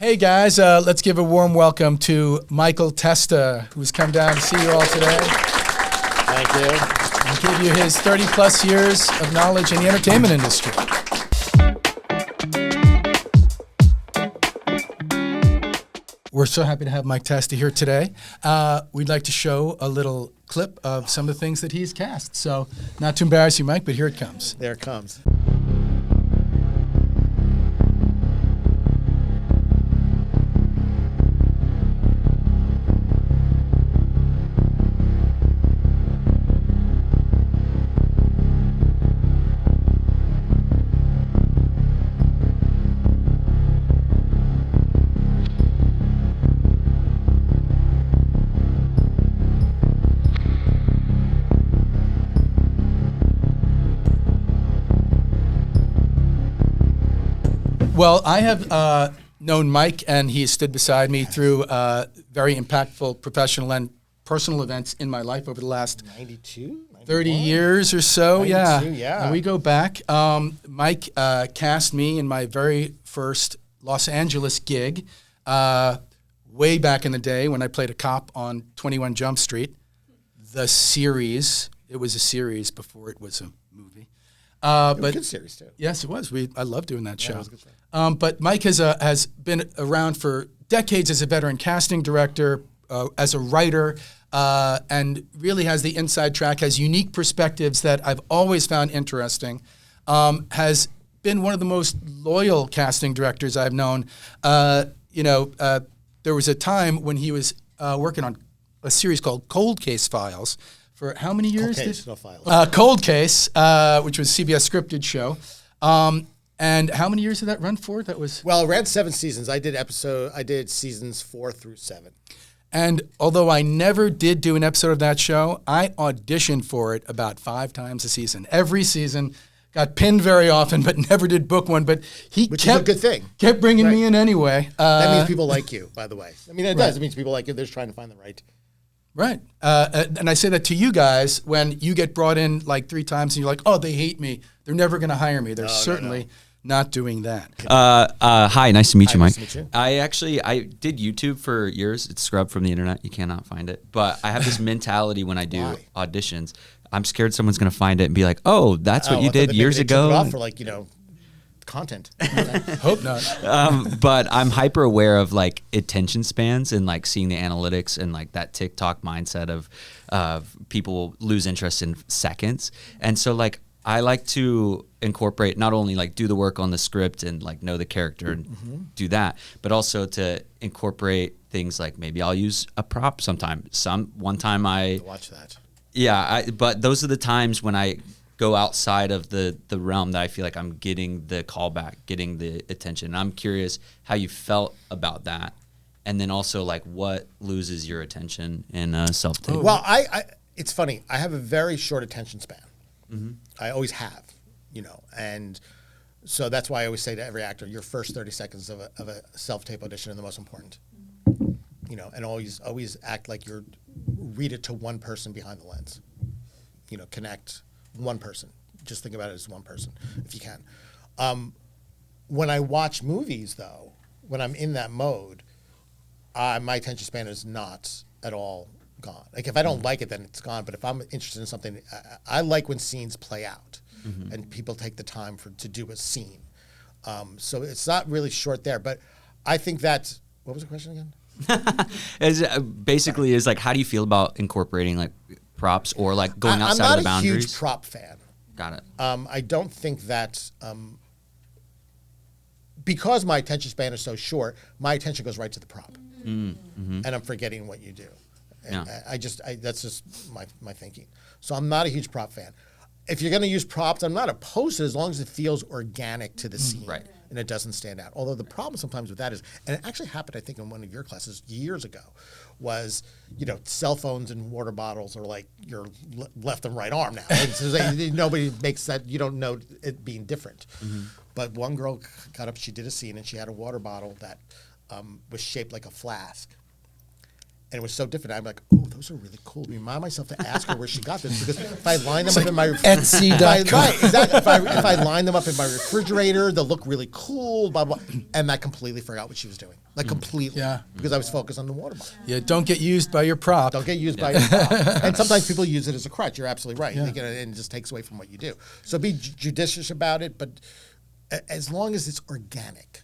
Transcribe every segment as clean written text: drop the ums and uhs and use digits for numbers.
Hey guys, let's give a warm welcome to Michael Testa, who's come down to see you all today. Thank you. And give you his 30 plus years of knowledge in the entertainment industry. We're so happy to have Mike Testa here today. We'd like to show a little clip of some of the things that he's cast. So, not to embarrass you, Mike, but here it comes. There it comes. Well, I have known Mike, and he has stood beside me through very impactful professional and personal events in my life over the last 30 years or so. 92, yeah. And we go back. Mike cast me in my very first Los Angeles gig way back in the day when I played a cop on 21 Jump Street. The series. It was a series before it was a movie. But a good series too. Yes, it was. I love doing that show. It was a good show. But Mike has been around for decades as a veteran casting director, as a writer, and really has the inside track. Has unique perspectives that I've always found interesting. Has been one of the most loyal casting directors I've known. There was a time when he was working on a series called Cold Case Files. For how many years? Cold Case, no files. Cold Case, which was CBS scripted show. And how many years did that run for? That was Well, it ran 7 seasons. I did seasons 4 through 7. And although I never did do an episode of that show, I auditioned for it about 5 times a season. Every season, got pinned very often, but never did book one. But Which is a good thing. Kept bringing me in anyway. That means people like you, by the way. I mean, it does. It means people like you. They're just trying to find the right. Right. And I say that to you guys when you get brought in like 3 times and you're like, oh, they hate me. They're never going to hire me. They're certainly not doing that. Hi, nice to meet you, Mike. Nice to meet you. I did YouTube for years. It's scrubbed from the internet. You cannot find it. But I have this mentality when I do auditions. I'm scared someone's going to find it and be like, oh, that's what you did years ago. Took it off for content. Hope not. But I'm hyper aware of like attention spans and like seeing the analytics and like that TikTok mindset of people lose interest in seconds. And so like I like to incorporate not only like do the work on the script and like know the character and do that, but also to incorporate things like maybe I'll use a prop sometime. One time I watch that. Yeah, but those are the times when I go outside of the realm that I feel like I'm getting the callback, getting the attention. I'm curious how you felt about that, and then also like what loses your attention in self-tape. Well, it's funny. I have a very short attention span. I always have, and so that's why I always say to every actor, your first 30 seconds of a self-tape audition are the most important. And always act like read it to one person behind the lens. Connect. One person. Just think about it as one person, if you can. When I watch movies, though, when I'm in that mode, my attention span is not at all gone. Like if I don't like it, then it's gone. But if I'm interested in something, I like when scenes play out and people take the time to do a scene. So it's not really short there. But I think that's what was the question again? Basically, is like how do you feel about incorporating like props or like going outside of the boundaries? I'm not a huge prop fan. Got it. I don't think that because my attention span is so short, my attention goes right to the prop, and I'm forgetting what you do. And that's just my thinking. So I'm not a huge prop fan. If you're going to use props, I'm not opposed to it as long as it feels organic to the scene. Right. And it doesn't stand out. Although the problem sometimes with that is, and it actually happened, I think, in one of your classes years ago, was, cell phones and water bottles are like your left and right arm now. And so nobody makes that, you don't know it being different. But one girl got up, she did a scene, and she had a water bottle that was shaped like a flask. And it was so different. I'm like, oh, those are really cool. Remind myself to ask her where she got this, because if I line them up in my Etsy.com. right, exactly. If I line them up in my refrigerator, they'll look really cool. Blah blah. And I completely forgot what she was doing, like completely. Yeah. Because I was focused on the water bottle. Yeah, don't get used by your prop. Don't get used by your prop. And sometimes people use it as a crutch. You're absolutely right. They get it, and it just takes away from what you do. So be judicious about it, but as long as it's organic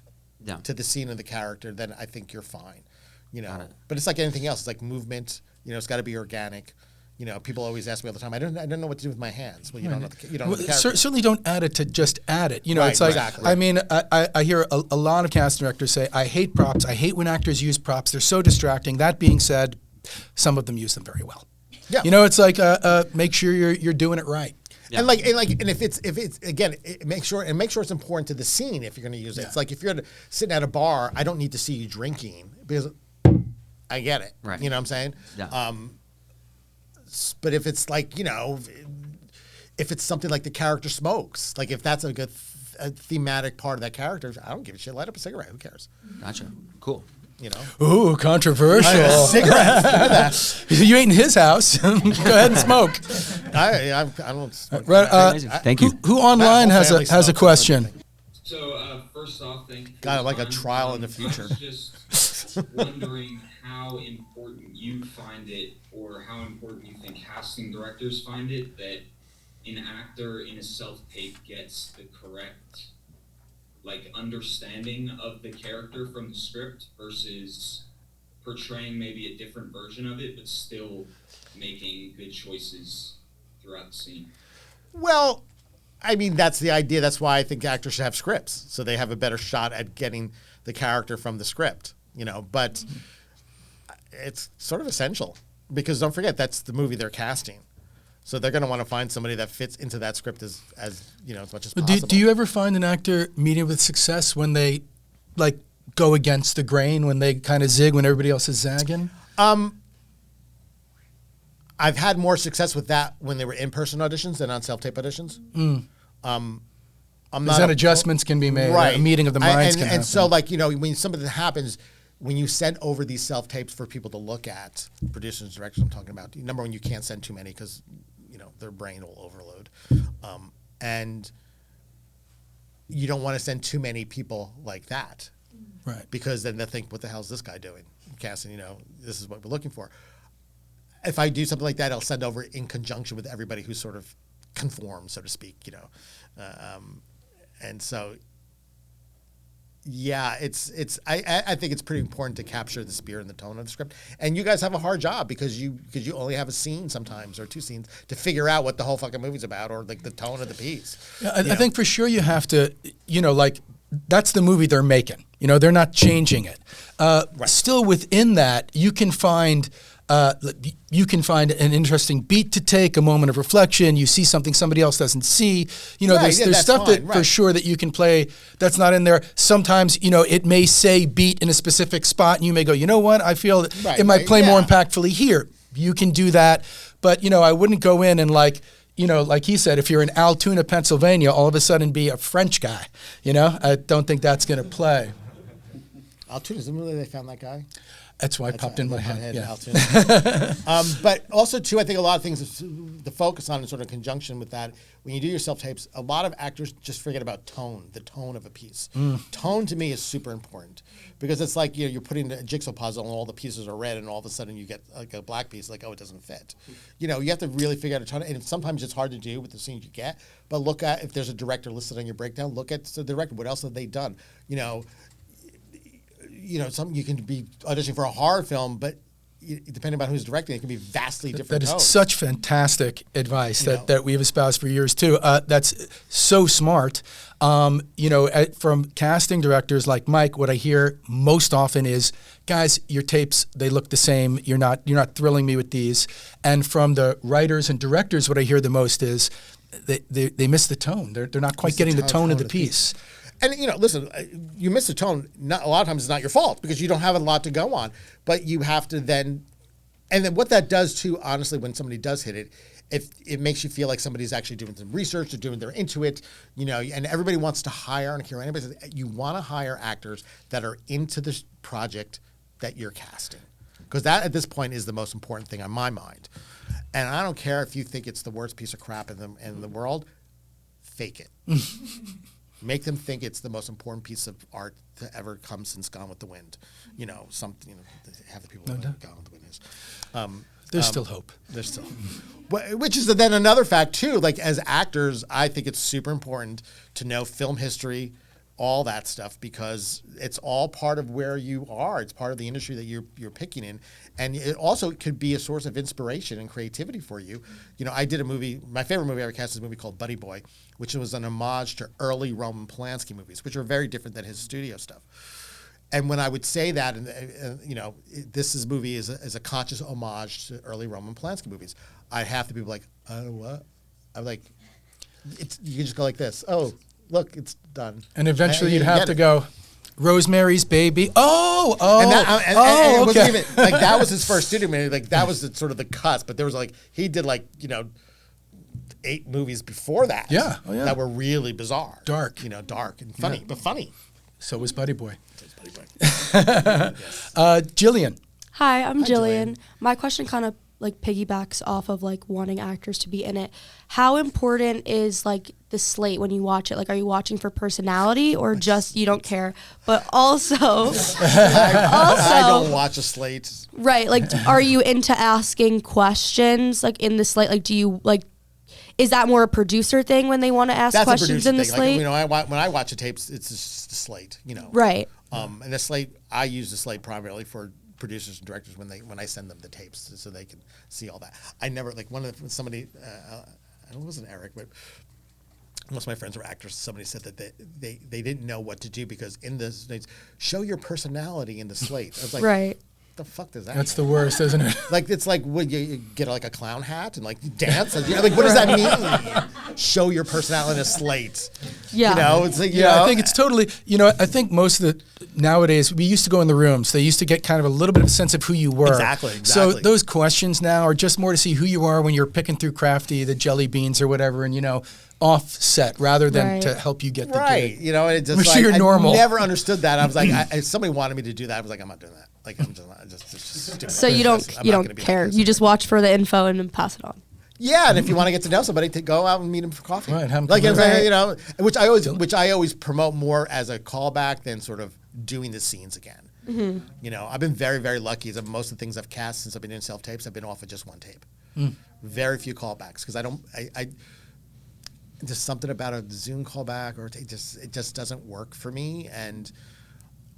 to the scene and the character, then I think you're fine. You know, but it's like anything else. It's like movement. You know, it's got to be organic. You know, people always ask me all the time, I don't know what to do with my hands. Well, you don't know the character. Certainly don't add it to just add it. You know, Right, it's like, exactly. I mean, I hear a lot of casting directors say, I hate props. I hate when actors use props. They're so distracting. That being said, some of them use them very well. Yeah. You know, it's like, make sure you're doing it right. Yeah. And if it's again, make sure it's important to the scene if you're going to use it. It's like if you're sitting at a bar, I don't need to see you drinking because I get it. Right. You know what I'm saying? Yeah. But if it's like, you know, if it's something like the character smokes, like if that's a good a thematic part of that character, I don't give a shit. Light up a cigarette. Who cares? Gotcha. Cool. You know? Ooh, controversial. Cigarettes. You ain't in his house. Go ahead and smoke. I don't smoke. Thank you. Who online whole has family a smokes. question? So first off, thank you. God, like a trial in the future. I was just wondering how important you find it, or how important you think casting directors find it, that an actor in a self-tape gets the correct, like, understanding of the character from the script versus portraying maybe a different version of it, but still making good choices throughout the scene. Well, I mean, that's the idea. That's why I think actors should have scripts, so they have a better shot at getting the character from the script, you know. But it's sort of essential because don't forget, that's the movie they're casting. So they're going to want to find somebody that fits into that script as you know, as much as possible. Do you ever find an actor meeting with success when they, like, go against the grain, when they kind of zig when everybody else is zagging? I've had more success with that when they were in-person auditions than on self-tape auditions. Then adjustments can be made. Right. A meeting of the minds can happen. And so, like, you know, when something happens, when you send over these self-tapes for people to look at, producers, directors I'm talking about, number one, you can't send too many because, you know, their brain will overload. And you don't want to send too many people like that. Right. Because then they think, what the hell is this guy doing? Casting, you know, this is what we're looking for. If I do something like that, I'll send over in conjunction with everybody who sort of conforms, so to speak, you know. And so, yeah, I think it's pretty important to capture the spirit and the tone of the script. And you guys have a hard job because you only have a scene sometimes or two scenes to figure out what the whole fucking movie's about or like the tone of the piece. Yeah, I think for sure you have to, you know, like, that's the movie they're making. You know, they're not changing it. Still within that, you can find an interesting beat to take, a moment of reflection. You see something somebody else doesn't see. You know, there's stuff fine, for sure that you can play that's not in there. Sometimes, you know, it may say beat in a specific spot, and you may go, you know what? I feel that it might play more impactfully here. You can do that, but you know, I wouldn't go in and like. You know, like he said, if you're in Altoona, Pennsylvania, all of a sudden be a French guy. You know, I don't think that's going to play. Altoona, isn't really they found that guy? That's why it popped in my head. Yeah. Altoona. But also, too, I think a lot of things to focus on in sort of conjunction with that, when you do your self-tapes, a lot of actors just forget about tone, the tone of a piece. Tone, to me, is super important because it's like, you know, you're putting a jigsaw puzzle and all the pieces are red and all of a sudden you get like a black piece, like, oh, it doesn't fit. You know, you have to really figure out a tone, and sometimes it's hard to do with the scenes you get, but look at, if there's a director listed on your breakdown, look at the director. What else have they done? You know, you can be auditioning for a horror film, but depending on who's directing, it can be vastly different That is tones. such fantastic advice that we have espoused for years too. That's so smart. You know, from casting directors like Mike, what I hear most often is, guys, your tapes, they look the same. You're not thrilling me with these. And from the writers and directors, what I hear the most is they miss the tone. They're not quite getting the tone of the piece. And, you know, listen, you miss the tone. A lot of times it's not your fault because you don't have a lot to go on. But you have to then what that does too, honestly, when somebody does hit it, if it makes you feel like somebody's actually doing some research, they're into it, you know, and everybody wants to hire, I don't care what anybody says, you want to hire actors that are into this project that you're casting. because that at this point is the most important thing on my mind. And I don't care if you think it's the worst piece of crap in the world, fake it. Make them think it's the most important piece of art to ever come since Gone with the Wind. Half the people know what Gone with the Wind is. There's still hope. There's still, which is then another fact too. Like as actors, I think it's super important to know film history, all that stuff, because it's all part of where you are. It's part of the industry that you're picking in, and it also could be a source of inspiration and creativity for you. I did a movie. My favorite movie I ever cast is a movie called Buddy Boy, which was an homage to early Roman Polanski movies, which are very different than his studio stuff. And when I would say that, this movie is a conscious homage to early Roman Polanski movies, I'd have the people like, oh, what? I'm like, you can just go like this. Oh, look, it's done. And eventually you'd have to it. go, Rosemary's Baby. Oh, and it wasn't okay. even, like, that was his first studio movie. Like, that was sort of the cusp. But there was, like, he did, like, 8 movies before that. Yeah. Oh, yeah. That were really bizarre. Dark. Dark and funny, but funny. So was Buddy Boy. Yes. Jillian. Hi, I'm Jillian. Jillian. My question kind of like piggybacks off of like wanting actors to be in it. How important is like the slate when you watch it? Like, are you watching for personality or just you don't care? But also, I don't watch a slate. right? Like, are you into asking questions like in the slate? Like, do you like? Is that more a producer thing when they want to ask That's questions a in the thing. slate? Like, when I watch the tapes, it's just the slate. Right. And the slate, I use the slate primarily for producers and directors when I send them the tapes so they can see all that. I never like somebody it wasn't Eric, but most of my friends were actors. Somebody said that they didn't know what to do because in the slates, show your personality in the slate. I was like, Right. the fuck does that That's mean? the worst, isn't it? Like, it's like, would you get like a clown hat and like dance? Like, what does that mean? Show your personality in a slate. Yeah. It's like, I think it's totally, I think most of nowadays, we used to go in the rooms. They used to get kind of a little bit of a sense of who you were. Exactly. So those questions now are just more to see who you are when you're picking through Crafty, the jelly beans or whatever, and, offset rather than Right. to help you get the right. gig. And it just Which like, you're normal. I never understood that. I was like, if somebody wanted me to do that, I was like, I'm not doing that. Like, I'm just it's just stupid. So you I'm don't not gonna be care. like this. You just watch for the info and then pass it on. Yeah, and if you want to get to know somebody, to go out and meet them for coffee. Right, have 'em like come I'm over. saying, which I always promote more as a callback than sort of doing the scenes again. Mm-hmm. I've been very, very lucky. As most of the things I've cast since I've been doing self tapes, I've been off of just one tape. Very few callbacks because I there's something about a Zoom callback or it just doesn't work for me. And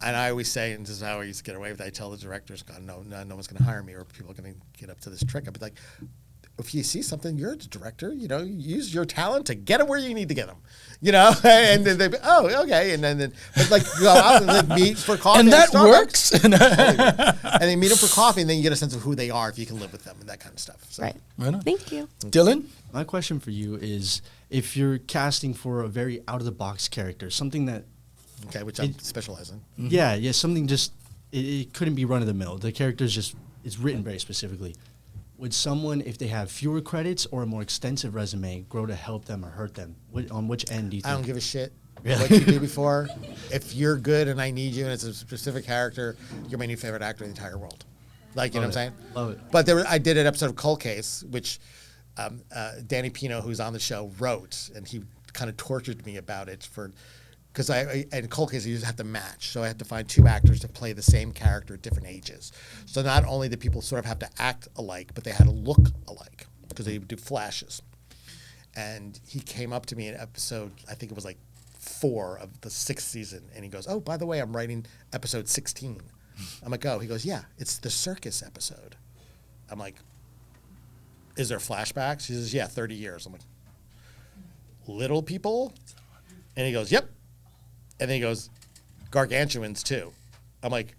I always say, and this is how I used to get away with it, I tell the directors, God, no one's going to hire me or people are going to get up to this trick. I'd be like, if you see something, you're the director, use your talent to get them where you need to get them, and then they'd be, oh, okay. And then but like go out and then meet for coffee. And that at works. Starbucks. And then meet them for coffee and then you get a sense of who they are if you can live with them and that kind of stuff. So. Right. Right on. Thank you. Dylan? My question for you is, if you're casting for a very out-of-the-box character, something that, Okay, which I specialize in. yeah, something just, it couldn't be run-of-the-mill. The character's just, it's written very specifically. Would someone, if they have fewer credits or a more extensive resume, grow to help them or hurt them? On which end do you think? I don't give a shit Really? what you do before. If you're good and I need you and it's a specific character, you're my new favorite actor in the entire world. Like, you know what I'm saying? Love it. But I did an episode of Cold Case, which Danny Pino, who's on the show, wrote, and he kind of tortured me about it because in Cold Case, you just have to match. So I had to find 2 actors to play the same character at different ages. So not only did people sort of have to act alike, but they had to look alike because they would do flashes. And he came up to me in episode, I think it was like 4 of the 6th season, and he goes, oh, by the way, I'm writing episode 16. I'm like, oh. He goes, yeah, it's the circus episode. I'm like, is there flashbacks? He says, yeah, 30 years. I'm like, little people? And he goes, yep. And then he goes, gargantuans too. I'm like,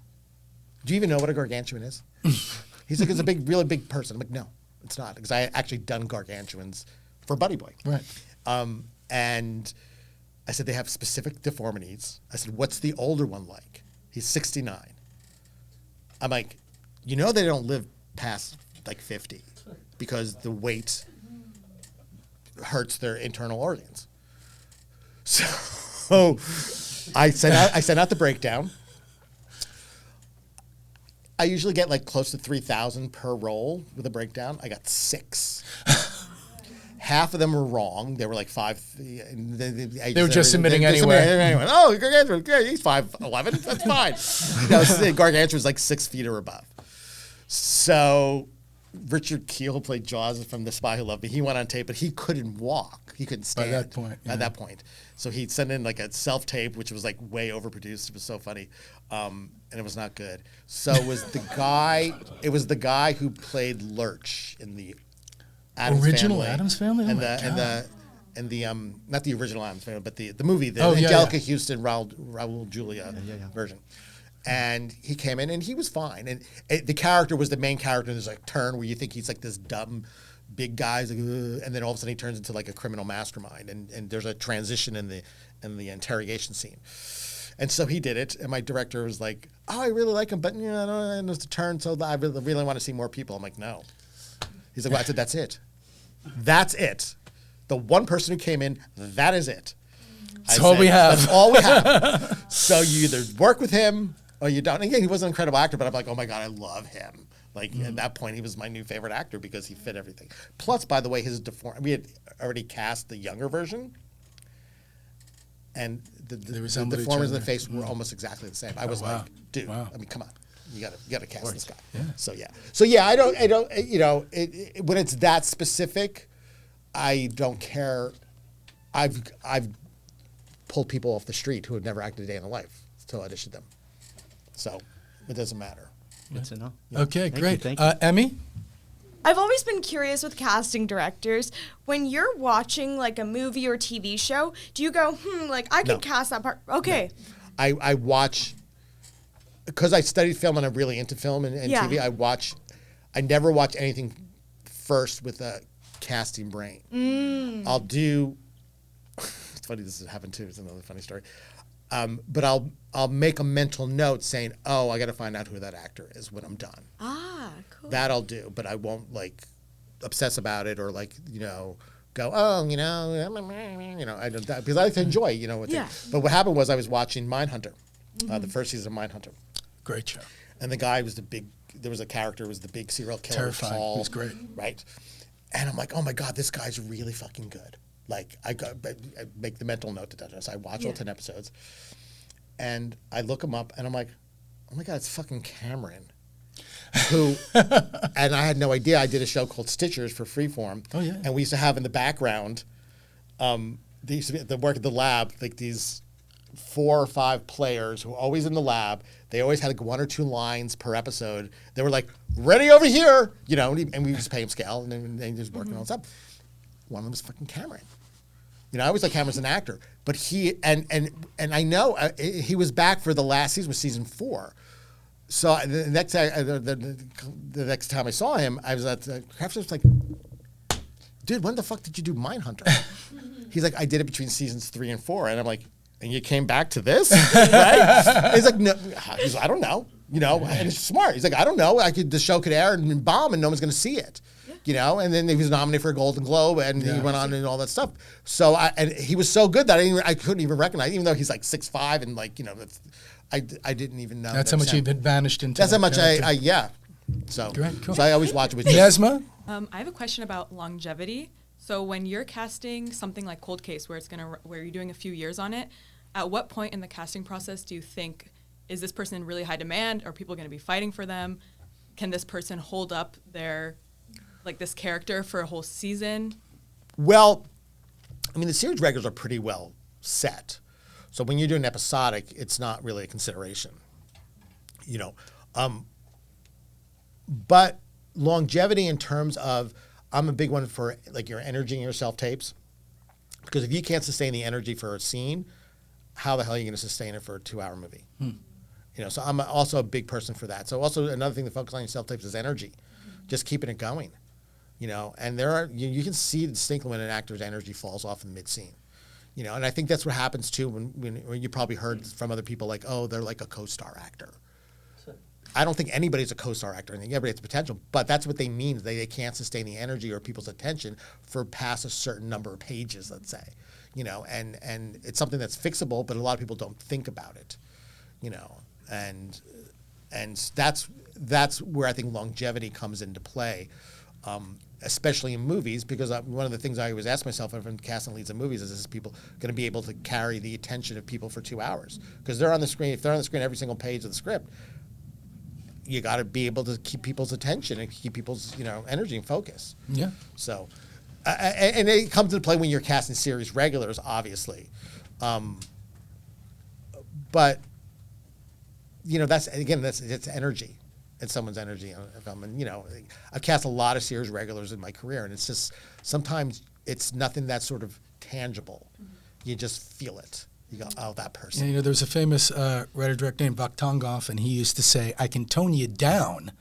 do you even know what a gargantuan is? He's like, it's a really big person. I'm like, no, it's not. Because I had actually done gargantuans for Buddy Boy. Right. And I said, they have specific deformities. I said, what's the older one like? He's 69. I'm like, they don't live past like 50 because the weight hurts their internal organs. So I sent out the breakdown. I usually get like close to 3,000 per role with a breakdown. I got 6. Half of them were wrong. They were like 5. They were just submitting anyway. Oh, Gargantua, he's 5'11". That's fine. Gargantua was like 6 feet or above. So Richard Keel, who played Jaws from The Spy Who Loved Me, he went on tape, but he couldn't walk. He couldn't stand. At that point. So he'd send in like a self-tape, which was like way overproduced. It was so funny. And it was not good. So it was the guy who played Lurch in the original Addams Family? Oh and the not the original Addams Family, but the movie, the Angelica Houston, Raul Julia version. And he came in and he was fine. And the character was the main character. There's like turn where you think he's like this dumb big guy, like, and then all of a sudden he turns into like a criminal mastermind. And there's a transition in the interrogation scene. And so he did it, and my director was like, "Oh, I really like him, but you know, and it's a turn, so I really want to see more people." I'm like, "No." He's like, "Well," I said, "That's it. That's it. The one person who came in, that is it. That's all we have. That's all we have." So you either work with him or you don't. And again, he was an incredible actor, but I'm like, "Oh my God, I love him." Like at that point, he was my new favorite actor because he fit everything. Plus, by the way, we had already cast the younger version. And the deformities in the face were almost exactly the same. I was like, dude, I mean, come on, you gotta cast this guy. Yeah. So yeah, I don't, you know, when it's that specific, I don't care. I've pulled people off the street who have never acted a day in their life to audition them. So it doesn't matter. Good to know. Okay, great. Thank you. Emmy? I've always been curious with casting directors. When you're watching like a movie or TV show, do you go, like I could cast that part? Okay. No. I watch, because I studied film and I'm really into film and TV, I never watch anything first with a casting brain. I'll do, it's funny, this has happened too, it's another funny story. But I'll make a mental note saying, "Oh, I got to find out who that actor is when I'm done." Ah, cool. That I'll do, but I won't like obsess about it or like go, "Oh, I don't," because I like to enjoy But what happened was I was watching Mindhunter, the first season of Mindhunter. Great show. And the guy was there was a character who was the big serial killer. Terrifying. Tall, he was great. Right. And I'm like, "Oh my God, this guy's really fucking good." Like I make the mental note to that. So I watch all 10 episodes, and I look him up, and I'm like, "Oh my God, it's fucking Cameron." Who? And I had no idea. I did a show called Stitchers for Freeform. Oh yeah. And we used to have in the background, they used to be at the work at the lab, like these 4 or 5 players who were always in the lab. They always had like 1 or 2 lines per episode. They were like, "Ready over here," and we just pay him scale, and then they just working on stuff. One of them was fucking Cameron. I always like Cameron as an actor, but he and I know he was back for the last season, was season 4. So the next time I saw him, I was at the craft show. I was like, "Dude, when the fuck did you do Mindhunter?" He's like, "I did it between seasons 3 and 4," and I'm like, "And you came back to this?" Right? He's like, "No," he's like, "I don't know," and it's smart. He's like, "I don't know. The show could air and bomb, and no one's going to see it." And then he was nominated for a Golden Globe, and he went on and all that stuff. So, and he was so good that I couldn't even recognize, even though he's like 6'5" and like I didn't even know. That's how much he'd vanished into. That's how much So, great, cool. So I always watch it with Yasma. I have a question about longevity. So when you're casting something like Cold Case, where you're doing a few years on it, at what point in the casting process do you think, is this person in really high demand? Are people going to be fighting for them? Can this person hold up this character for a whole season? Well, I mean, the series regulars are pretty well set. So when you're doing episodic, it's not really a consideration, But longevity in terms of, I'm a big one for like your energy and your self-tapes. Because if you can't sustain the energy for a scene, how the hell are you going to sustain it for a 2-hour movie? So I'm also a big person for that. So also another thing to focus on your self-tapes is energy. Just keeping it going. And there are, you can see distinctly when an actor's energy falls off in the mid-scene. And I think that's what happens too when you probably heard from other people like, "Oh, they're like a co-star actor." I don't think anybody's a co-star actor. I think everybody has potential, but that's what they mean. They can't sustain the energy or people's attention for past a certain number of pages, let's say. And it's something that's fixable, but a lot of people don't think about it. And that's that's where I think longevity comes into play, especially in movies, because one of the things I always ask myself if I'm casting leads in movies is people going to be able to carry the attention of people for 2 hours? Because they're on the screen. If they're on the screen every single page of the script, you got to be able to keep people's attention and keep people's energy and focus. Yeah. So, and it comes into play when you're casting series regulars, obviously, but it's energy. It's someone's energy. I've cast a lot of series regulars in my career, and it's just sometimes it's nothing that's sort of tangible. You just feel it. You go, oh, that person. Yeah, there's a famous writer-director named Vakhtangov, and he used to say, I can tone you down,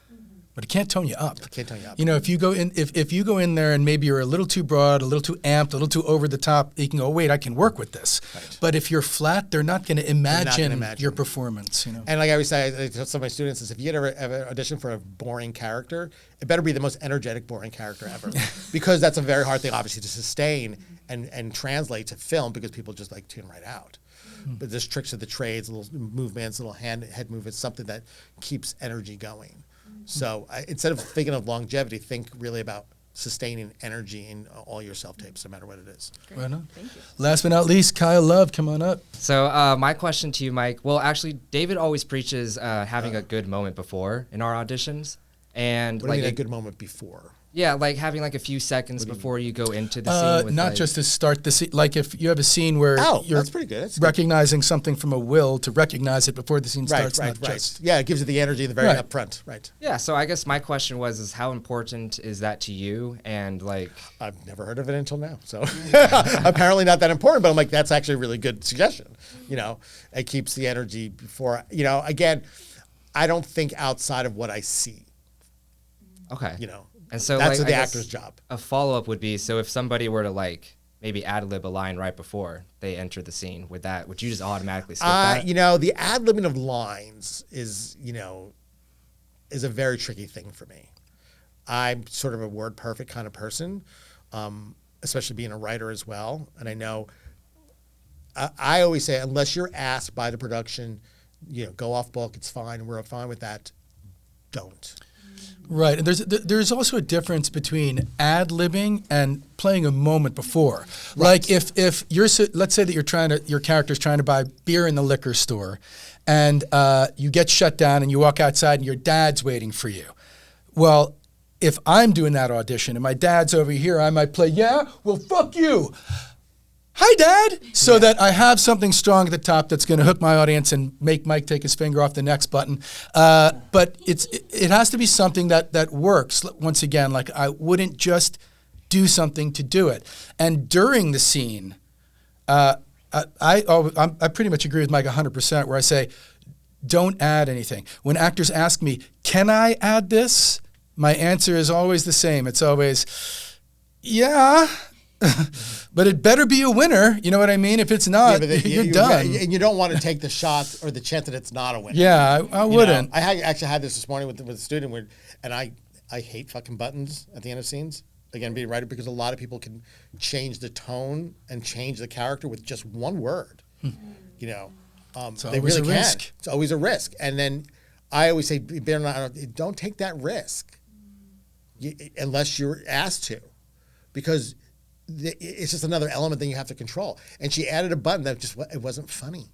but I can't tone you up. I can't tone you up. If you go in, if you go in there and maybe you're a little too broad, a little too amped, a little too over the top, you can go, wait, I can work with this. Right. But if you're flat, they're not going to imagine your performance. And like I always say, I tell some of my students is if you ever audition for a boring character, it better be the most energetic boring character ever, because that's a very hard thing, obviously, to sustain and translate to film, because people just like tune right out. But there's tricks of the trades, little movements, little head movements, something that keeps energy going. So instead of thinking of longevity, think really about sustaining energy in all your self-tapes, no matter what it is. Great. Right on. Thank you. Last but not least, Kyle Love, come on up. So my question to you, Mike, well, actually, David always preaches having a good moment before in our auditions. And what do you mean a good moment before? Yeah, like having like a few seconds before you go into the scene. With not just to start the scene. Like if you have a scene where you're that's pretty good. That's recognizing something from a will to recognize it before the scene starts. Right. Yeah, it gives you the energy the very up front. Right. Yeah, so I guess my question is how important is that to you? And like, I've never heard of it until now. So apparently not that important, but I'm like, that's actually a really good suggestion. It keeps the energy before, again, I don't think outside of what I see. Okay. And so that's the actor's job. A follow-up would be, so if somebody were to like maybe ad-lib a line right before they enter the scene, would you just automatically skip that? The ad-libbing of lines is a very tricky thing for me. I'm sort of a word perfect kind of person, especially being a writer as well. And I know I always say, unless you're asked by the production, go off book, it's fine, we're fine with that, don't. Right, and there's also a difference between ad-libbing and playing a moment before. Right. Like if you're, let's say that your character's trying to buy beer in the liquor store, and you get shut down and you walk outside and your dad's waiting for you. Well, if I'm doing that audition and my dad's over here, I might play, yeah, well, fuck you. Hi, Dad, so that I have something strong at the top that's going to hook my audience and make Mike take his finger off the next button. But it has to be something that works. Once again, like I wouldn't just do something to do it. And during the scene, I pretty much agree with Mike 100%, where I say, don't add anything. When actors ask me, can I add this? My answer is always the same. It's always, yeah. But it better be a winner. You know what I mean? If it's not, you're done. And you don't want to take the shot or the chance that it's not a winner. Yeah, I wouldn't. I actually had this morning with a student, and I hate fucking buttons at the end of scenes. Again, being a writer, because a lot of people can change the tone and change the character with just one word. They really can. Risk. It's always a risk. And then I always say, don't take that risk unless you're asked to, because it's just another element that you have to control. And she added a button that it wasn't funny.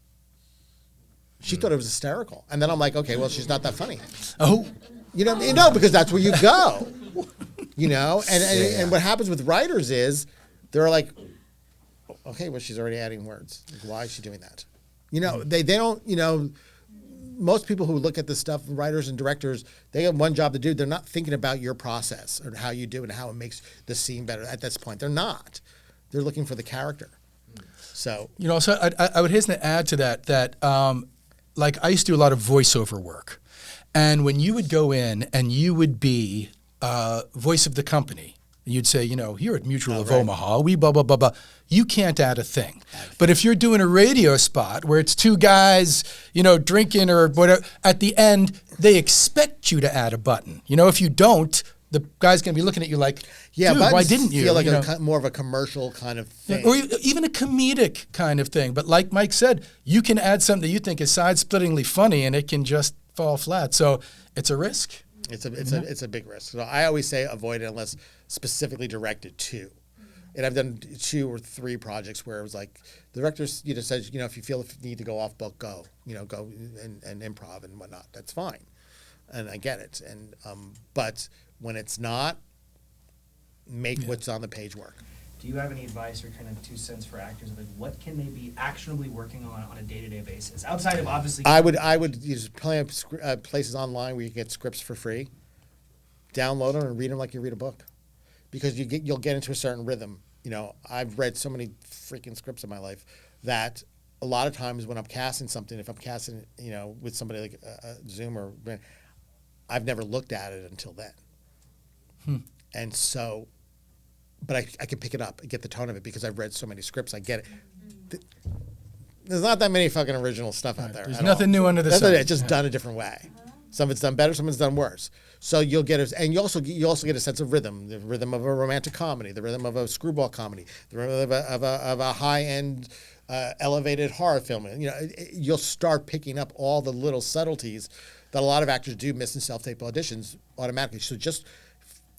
She thought it was hysterical. And then I'm like, okay, well, she's not that funny. Oh. Because that's where you go. And what happens with writers is they're like, okay, well, she's already adding words. Like, why is she doing that? They don't, most people who look at this stuff, writers and directors, they have one job to do. They're not thinking about your process or how you do and how it makes the scene better at this point. They're not. They're looking for the character. So so I would hasten to add to that like I used to do a lot of voiceover work, and when you would go in and you would be voice of the company, you'd say, here at Mutual of Omaha, we blah blah blah blah. You can't add a thing. But if you're doing a radio spot where it's two guys, drinking or whatever, at the end, they expect you to add a button. If you don't, the guy's going to be looking at you like, dude, why didn't you? Feel like more of a commercial kind of thing. Or even a comedic kind of thing. But like Mike said, you can add something that you think is side-splittingly funny, and it can just fall flat. So it's a risk. It's a big risk. So I always say avoid it unless specifically directed to. And I've done 2 or 3 projects where it was like the director, says, if you feel if you need to go off book, go, go and improv and whatnot. That's fine, and I get it. And but when it's not, make what's on the page work. Do you have any advice or kind of 2 cents for actors of like what can they be actionably working on a day-to-day basis outside of obviously? I would use plenty of places online where you can get scripts for free. Download them and read them like you read a book. Because you'll get into a certain rhythm. I've read so many freaking scripts in my life that a lot of times when I'm casting something, if I'm casting, with somebody like Zoom or, I've never looked at it until then. And so, but I can pick it up and get the tone of it because I've read so many scripts. I get it. There's not that many fucking original stuff out there. There's nothing new under the sun. It's just done a different way. Some of it's done better, some of it's done worse. So you'll get and you also get a sense of rhythm, the rhythm of a romantic comedy, the rhythm of a screwball comedy, the rhythm of a high-end, elevated horror film. You'll start picking up all the little subtleties that a lot of actors do miss in self-tape auditions automatically. So just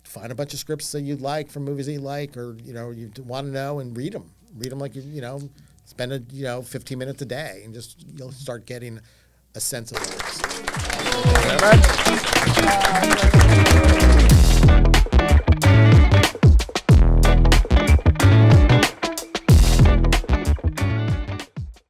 find a bunch of scripts that you like from movies that you like, or you want to know, and read them. Read them like spend 15 minutes a day, and you'll start getting a sense of it. Thank you very much.